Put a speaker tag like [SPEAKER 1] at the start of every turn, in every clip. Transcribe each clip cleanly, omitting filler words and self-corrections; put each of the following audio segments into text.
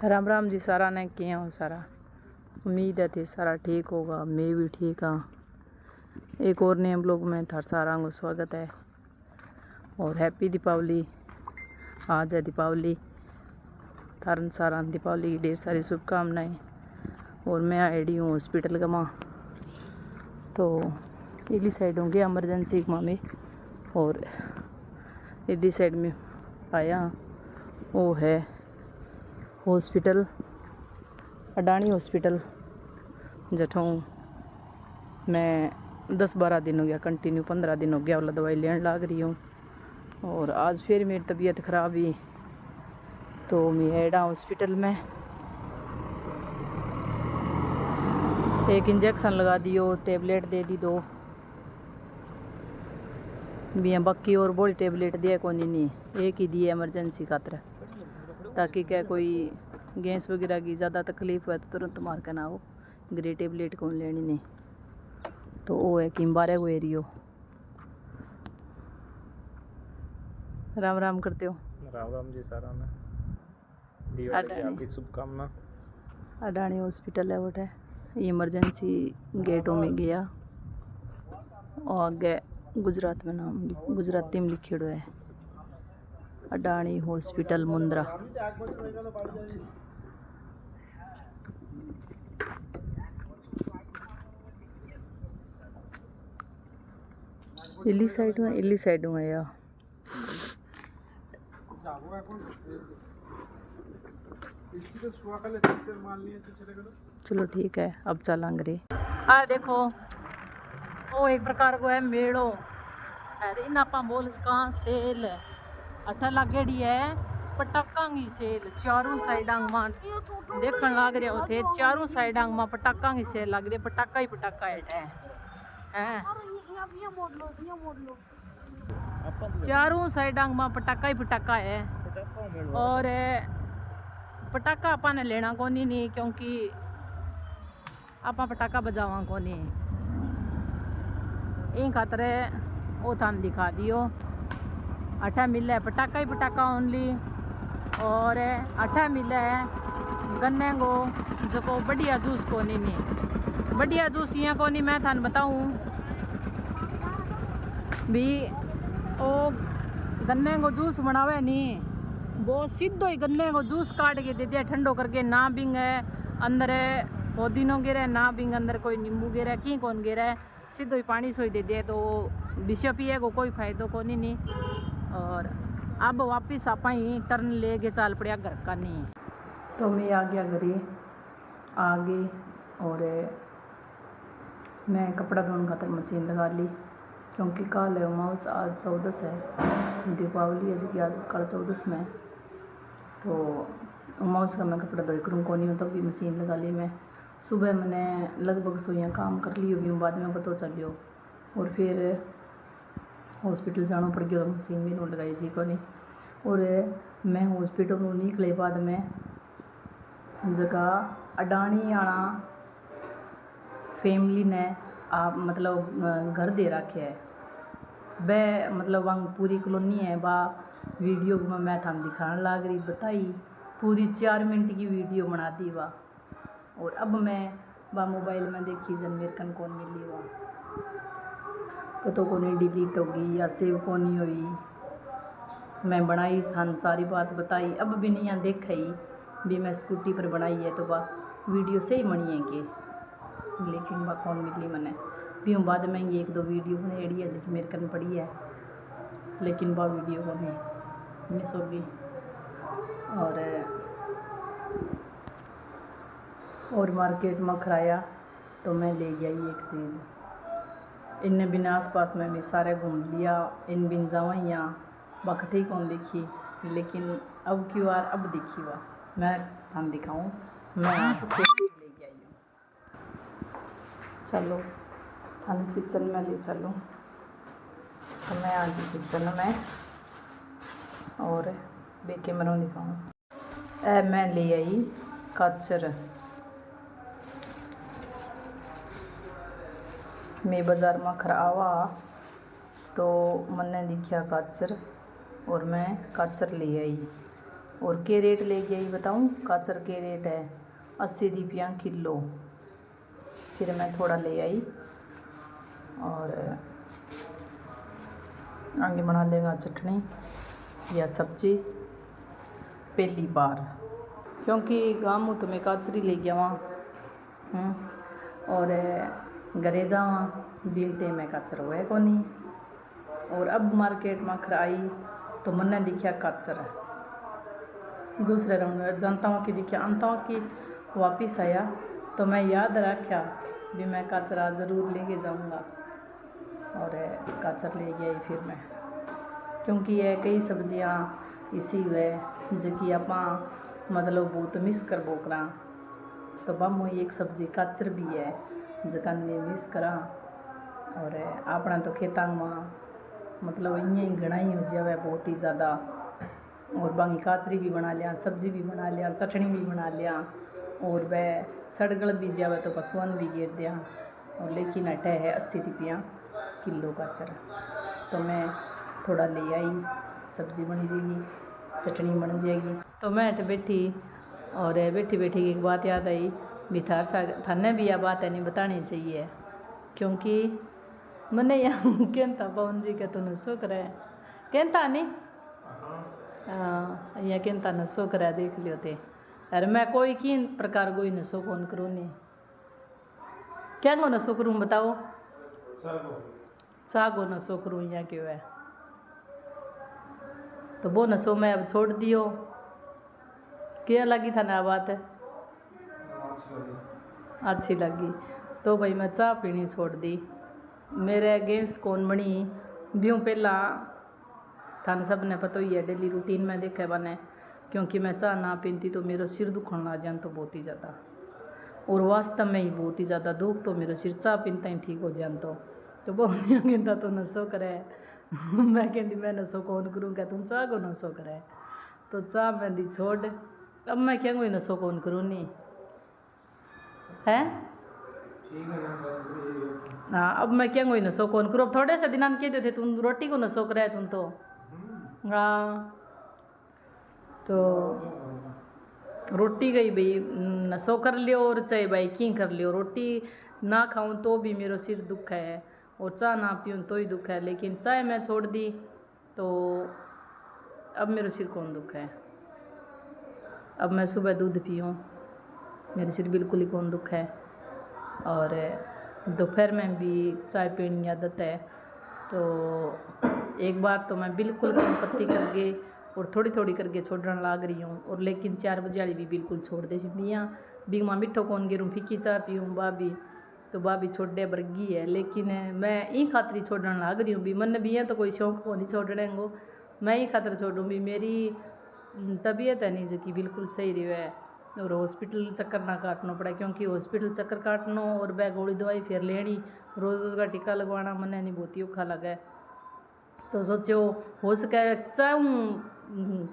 [SPEAKER 1] राम राम जी सारा ने किया हो सारा। उम्मीद है थी सारा ठीक होगा, मैं भी ठीक हाँ। एक और नए ब्लॉग में थार सारा को स्वागत है और हैप्पी दीपावली। आज है दीपावली, थारन सारा दीपावली की ढेर सारी शुभकामनाएं। और मैं आई हूँ हॉस्पिटल का माँ, तो इडली साइड होंगे एमरजेंसी माँ में, और इडली साइड में आया वो है हॉस्पिटल, अडानी हॉस्पिटल जठों मैं 10-12 दिन हो गया, कंटिन्यू 15 दिन हो गया वाला दवाई लेने लग रही हूँ। और आज फिर मेरी तबीयत ख़राब हुई तो मैं एडा हॉस्पिटल में एक इंजेक्शन लगा दियो, टेबलेट दे दी 2 भी, बाकी और बड़ी टेबलेट दिया को नहीं, एक ही दी एमरजेंसी खातर, ताकि क्या कोई गैस वगैरह की ज़्यादा तकलीफ है तो तुरंत मार के ना हो। ग्रे टेबलेट कौन लेनी नहीं, तो वो है कि 12 को एरियो। राम राम करते हो।
[SPEAKER 2] राम राम जी सारा ने दिवाली की हार्दिक शुभकामना।
[SPEAKER 1] अडानी हॉस्पिटल है वो, इमरजेंसी गेटों में गया और आगे गुजरात में नाम गुजराती में लिखेड़ो है अडानी हॉस्पिटल मुंद्रा। इली साइड में या चलो ठीक है, अब चलेंगे। देखो वो एक प्रकार को है मेड़ो, अरे इन आप बोल इसका सेल अठा लागेड़ी है पटाखा की सेल, चारों साइडां में देखने लग रहे होते, चारों साइडां में पटाखा की सेल लग रही है, पटाखा ही पटाखा है चारों साइडां में पटाखा ही पटाखा है। और पटाखा अपन ने लेना कोनी नहीं, क्योंकि आप पटाखा बजावा कोनी, इन खातर वो थान दिखा दियो। अठा मिले पटाखा ही पटाखा ओनली, और अठा मिले गन्ने को जो बढ़िया जूस कोनी नहीं, बढ़िया जूस यहाँ कोनी। मैं थान बताऊँ भी, वो गन्ने को जूस बनावे नहीं, वो सीधो ही गन्ने को जूस काट के दे दिया ठंडो करके, ना बिंग अंदर पुदीनो गिरे, ना बिंग अंदर कोई नींबू गिरे, की कौन गिरे, सीधो ही पानी सोई दे दिए, तो विषय पिए को कोई फायदो को नहीं। और अब वापिस आप ही टर्न लेके चाल पड़िया घर का नहीं, तो मैं आ गया घरे आ गई। और मैं कपड़ा धोने खातर मशीन लगा ली, क्योंकि कल है उमास, आज 14 है दीपावली है जी, आज कल 14 में, तो उमास का मैं कपड़ा धोई करूँ को नहीं हो, तब भी मशीन लगा ली। मैं सुबह मैंने लगभग सोया काम कर लियो भी, बाद में पता चलियो, और फिर हॉस्पिटल जाना पड़ गया, तो मशीन भी नहीं लगाई जी को नहीं। और मैं हॉस्पिटल में निकले बाद में जगह अडानी आना फैमिली ने आप मतलब घर दे रखे है, वह मतलब वहाँ पूरी कॉलोनी है, बा वीडियो में मैं थाम दिखाने लग रही, बताई पूरी 4 मिनट की वीडियो बना दी वाह। और अब मैं बा मोबाइल में देखी जन मेरे कन कौन मिली वाह, तो को नहीं डिलीट होगी या सेव को नहीं हुई। मैं बनाई स्थान सारी बात बताई, अब भी नहीं देख ही भी मैं स्कूटी पर बनाई है, तो वह वीडियो सही बनी है कि, लेकिन वह कौन मिली मैंने भी हूँ। बाद में ये 1-2 वीडियो बनाई है जिसकी मेरे कन पड़ी है, लेकिन वह वीडियो को नहीं मिस होगी। और मार्केट में खराया तो मैं ले गया एक चीज़, इनने बिना आस पास में भी सारे घूम लिया, इन बिन जावा यहाँ बखटी कौन दिखी, लेकिन अब की बार अब दिखी हुआ मैं हम दिखाऊँ, मैं ले गया हूँ। चलो हम किचन में ले चलूँ, तो मैं आ गई किचन में और देखे मैं दिखाऊँ। मैं ले आई काचर, मैं बाज़ार में खरावा तो मैंने दिखा काचर, और मैं काचर ले आई। और के रेट ले गया ये बताऊँ, काचर के रेट है 80 रुपया किलो। फिर मैं थोड़ा ले आई और आगे बना लेगा चटनी या सब्जी पहली बार, क्योंकि गाँव तो मैं काचरी ले गया वहाँ और घरे जावा बीनते में काचर हुआ को नहीं। और अब मार्केट में खराई तो मैंने दिखा काचर दूसरे रंग जानता हूँ कि दिखा आंता हूँ कि वापिस आया तो मैं याद रखा भी मैं काचरा ज़रूर लेके जाऊँगा और काचर ले गई फिर मैं, क्योंकि ये कई सब्जियाँ इसी हुए जिकी आप मतलब बहुत मिस कर बोकरा तो बम एक सब्जी काचर भी है जकान ने मिस करा। और अपना तो खेतां में मतलब इं घना ही हो जाए बहुत ही ज़्यादा, और बाकी काचरी भी बना लिया, सब्जी भी बना लिया, चटनी भी बना लिया, और वह सड़गल भी जावे तो पशुअन भी गिर दिया। और लेकिन अटे है 80 रुपया किलो काचर, तो मैं थोड़ा ले आई, सब्जी बन जाएगी, चटनी बन जाएगी। तो मैं अट बैठी और बैठी बैठी एक बात याद आई भी थाने भी यह बात है नहीं बतानी चाहिए, क्योंकि मैंने यहाँ कहता पवन जी का तो नशो करे कहता नहीं यहाँ कहता नशो करे देख लियो थे। अरे मैं कोई किन प्रकार कोई नशो कौन करूँ नहीं, क्या को नशो करूँ बताओ, सागो नशो करूँ यहाँ क्यों है, तो वो नशो मैं अब छोड़ दियो। क्या लगी था ना बात है, अच्छी लगी तो भाई मैं चाय पीनी छोड़ दी। मेरे गैस कौन बनी ब्यूँ पहला थाने सब ने पता ही है, डेली रूटीन में देखे बने, क्योंकि मैं चाय ना पीती तो मेरा सिर दुखन लग जाए तो बहुत ही ज़्यादा, और वास्तव में ही बहुत ही ज़्यादा दुख तो मेरा सिर चाय पीता ही ठीक हो जाए तो बहुत कहता तो नशो करे मैं कहती मैं नशो कौन करूँ, क्या तुम चाह को नशो करे, तो चाह मैं दी छोड़। अब मैं क्या कोई नशो कौन करूँ नहीं है, हाँ अब मैं क्या कोई नशो कौन करूँ। अब थोड़े से दिन कहते थे तुम रोटी को नशो करे तुम तो, हाँ तो रोटी गई भाई नशो कर लियो और चाहे भाई की कर लियो, रोटी ना खाऊं तो भी मेरा सिर दुख है और चाय ना पीऊँ तो ही दुख है, लेकिन चाय मैं छोड़ दी तो अब मेरा सिर कौन दुख है। अब मैं सुबह दूध पीऊँ मेरे सिर बिल्कुल ही कौन दुख है, और दोपहर में भी चाय पीने की आदत है। तो एक बार तो मैं बिल्कुल कम पत्ती करके और थोड़ी थोड़ी करके छोड़ने लाग रही हूँ, और लेकिन 4 बजे वाली भी बिल्कुल छोड़ दे मियाँ भी माँ मिठो कौन गिरूँ फीकी चाय पीऊँ भाभी तो भाभी छोड़े बरगी है, लेकिन मैं ई खातरी छोड़ने लाग रही हूँ भी मन भी है तो कोई शौक को नहीं छोड़ने को, मैं ही खातर छोड़ूँ भी मेरी तबीयत है नहीं जो कि बिल्कुल सही रही है, और हॉस्पिटल चक्कर ना काटना पड़ा, क्योंकि हॉस्पिटल चक्कर काटना और वह गोली दवाई फिर लेनी रोज़ रोज़ का टीका लगवाना मैंने नहीं बहुत ही औखा लगा। तो सोचो हो सके चाहूँ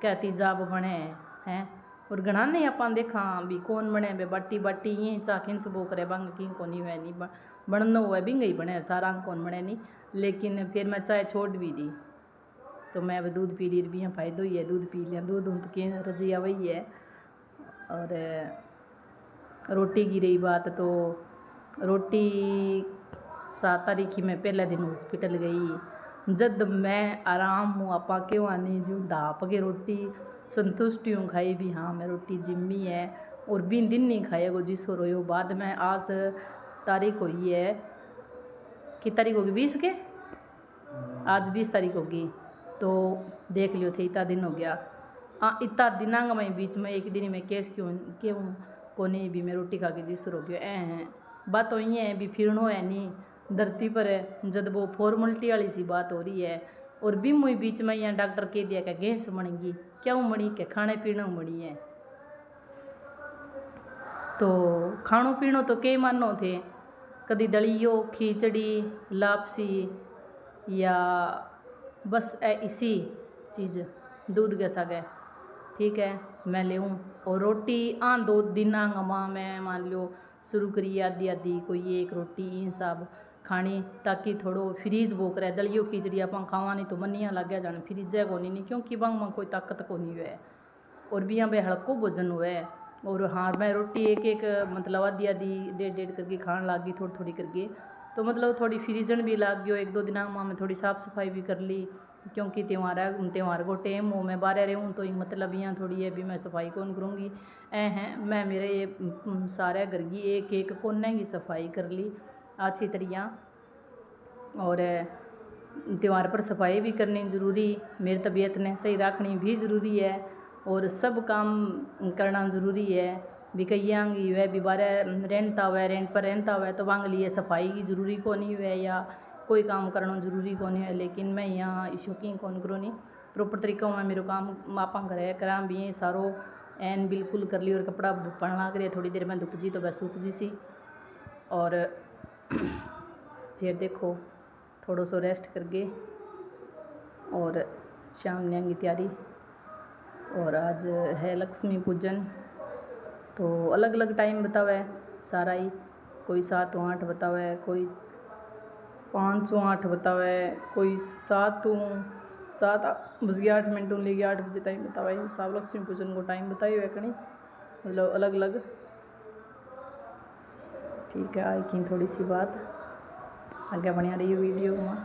[SPEAKER 1] कहती जाब बने हैं, और घना नहीं आप देखा भी कौन बने बे बाटी बाटी ये चा खिंच बो करे बंग की को नहीं हुआ नहीं बनना हुआ भी गई बने सारा कौन बने नहीं, लेकिन फिर मैं चाय छोड़ भी दी तो मैं अब दूध पी रही भी यहाँ फ़ायदा ही है, दूध पी लिया दूध तो के रजिया वही है। और रोटी की रही बात तो रोटी 7 तारीख की मैं पहले दिन हॉस्पिटल गई, जब मैं आराम हूँ आपा क्यों आनी जो धाप के रोटी संतुष्टि हूँ खाई भी हाँ मैं रोटी जिम्मी है, और बिन दिन नहीं खाएगा जिस हो रही हो बाद में। आज तारीख हुई है कि तारीख होगी 20 के, आज 20 तारीख होगी तो देख लियो थे इतना दिन हो गया। हाँ इतना दिनांग में बीच में एक दिन में केस क्यों क्यों को नहीं भी मैं रोटी खा के जिस हो गया हैं बात तो ये है भी फिरनो है नहीं धरती पर है जब वो फॉर्मलिटी वाली सी बात हो रही है, और भी मुई बीच में यहाँ डॉक्टर कह दिया कि गैस बनेगी क्यों बनी के खाने पीने बनी है, तो खानो पीनो तो कई मानो थे कभी दलियो खिचड़ी लापसी या बस इसी चीज़ दूध के सागे ठीक है मैं ले और रोटी 2 दिन माँ मैं मान लो शुरू करी आधी आधी कोई एक रोटी इन सब खानी, ताकि थोड़ो फ्रीज वो करे दलियो खिचड़ी आप खावा नहीं तो मन यहाँ लग गया जाने फ्रीज है को नहीं क्योंकि बंग में कोई ताकत को नहीं है। और भी यहाँ पे हल्को भोजन हुआ है। और हाँ मैं रोटी एक एक मतलब आधी आधी डेढ़ डेढ़ करके खान लग गई थोड़ी थोड़ी करके। तो मतलब थोड़ी फ्रीजन भी लग गई। एक दो दिन में थोड़ी साफ़ सफाई भी कर ली, क्योंकि त्यौहार को टेम हो मैं बाहर रहूँ तो मतलब यहाँ थोड़ी है भी मैं सफाई कौन करूँगी। हैं मैं मेरे ये सारे घर की एक एक कोने की सफाई कर ली अच्छी तरीका। और त्यौहार पर सफाई भी करनी ज़रूरी, मेरी तबीयत ने सही रखनी भी ज़रूरी है और सब काम करना ज़रूरी है। भी कई वह भी बारह रेंटता हुआ रेंट पर रहता हुआ तो वांग लिए सफाई की ज़रूरी को नहीं हुआ या कोई काम करना ज़रूरी को नहीं है। लेकिन मैं यहाँ शौकीन कौन करूँ नहीं प्रॉपर तरीक़ों में मेरे काम आपा करे करा भी सारो एन बिल्कुल कर ली। और कपड़ा धुपन लग रहा थोड़ी देर में धुप जी तो बस सूख जी सी। और फिर देखो थोड़ा सो रेस्ट करके और शाम ने की तैयारी। और आज है लक्ष्मी पूजन तो अलग अलग टाइम बतावा है सारा ही। कोई 7 व 8 बतावा है, कोई 5 व 8 बतावा है, कोई 7 बज गया 8 मिनट लेके 8 बजे टाइम बतावा है। सब लक्ष्मी पूजन को टाइम बताई हुआ कहीं मतलब अलग अलग। ठीक है आई की थोड़ी सी बात आगे बना रही है वीडियो में।